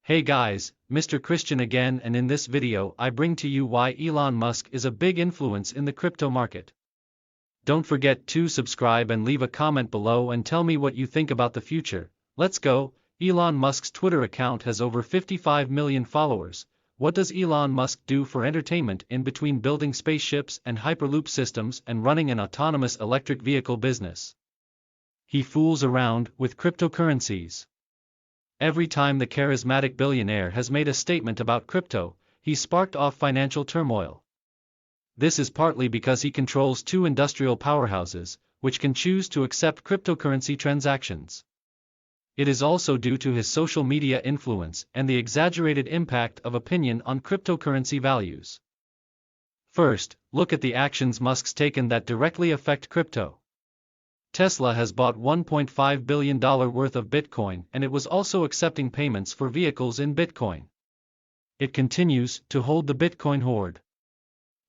Hey guys, Mr. Christian again, and in this video I bring to you why Elon Musk is a big influence in the crypto market. Don't forget to subscribe and leave a comment below and tell me what you think about the future. Let's go. Elon Musk's Twitter account has over 55 million followers. What does Elon Musk do for entertainment in between building spaceships and hyperloop systems and running an autonomous electric vehicle business? He fools around with cryptocurrencies. Every time the charismatic billionaire has made a statement about crypto, he sparked off financial turmoil. This is partly because he controls two industrial powerhouses, which can choose to accept cryptocurrency transactions. It is also due to his social media influence and the exaggerated impact of opinion on cryptocurrency values. First, look at the actions Musk's taken that directly affect crypto. Tesla has bought $1.5 billion worth of Bitcoin, and it was also accepting payments for vehicles in Bitcoin. It continues to hold the Bitcoin hoard.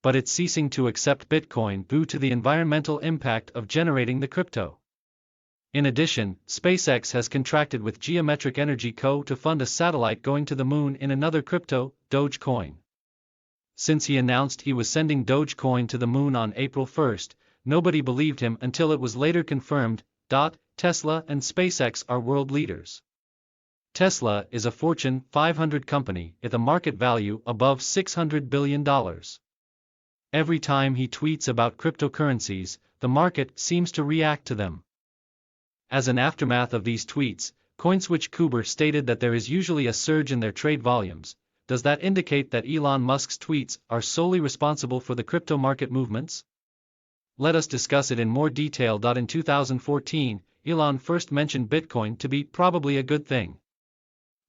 But it's ceasing to accept Bitcoin due to the environmental impact of generating the crypto. In addition, SpaceX has contracted with Geometric Energy Co. to fund a satellite going to the moon in another crypto, Dogecoin. Since he announced he was sending Dogecoin to the moon on April 1st, nobody believed him until it was later confirmed. Tesla and SpaceX are world leaders. Tesla is a Fortune 500 company with a market value above $600 billion. Every time he tweets about cryptocurrencies, the market seems to react to them. As an aftermath of these tweets, CoinSwitch Kuber stated that there is usually a surge in their trade volumes. Does that indicate that Elon Musk's tweets are solely responsible for the crypto market movements? Let us discuss it in more detail. In 2014, Elon first mentioned Bitcoin to be probably a good thing.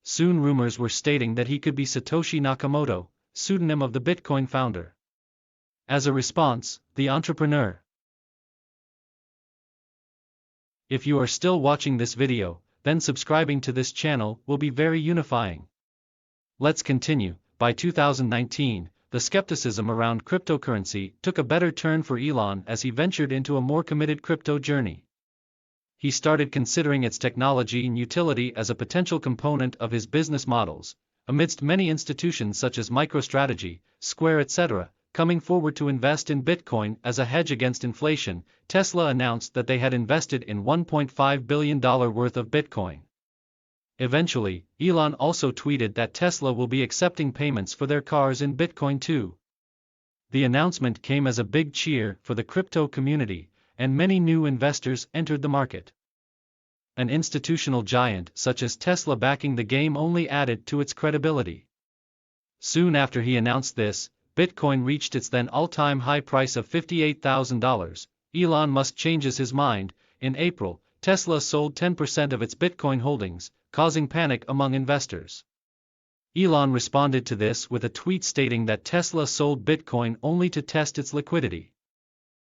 Soon rumors were stating that he could be Satoshi Nakamoto, pseudonym of the Bitcoin founder. As a response, the entrepreneur. If you are still watching this video, then subscribing to this channel will be very unifying. Let's continue. By 2019, the skepticism around cryptocurrency took a better turn for Elon as he ventured into a more committed crypto journey. He started considering its technology and utility as a potential component of his business models, amidst many institutions such as MicroStrategy, Square, etc., coming forward to invest in Bitcoin as a hedge against inflation. Tesla announced that they had invested in $1.5 billion worth of Bitcoin. Eventually, Elon also tweeted that Tesla will be accepting payments for their cars in Bitcoin too. The announcement came as a big cheer for the crypto community, and many new investors entered the market. An institutional giant such as Tesla backing the game only added to its credibility. Soon after he announced this, Bitcoin reached its then all-time high price of $58,000. Elon Musk changes his mind. In April, Tesla sold 10% of its Bitcoin holdings, causing panic among investors. Elon responded to this with a tweet stating that Tesla sold Bitcoin only to test its liquidity.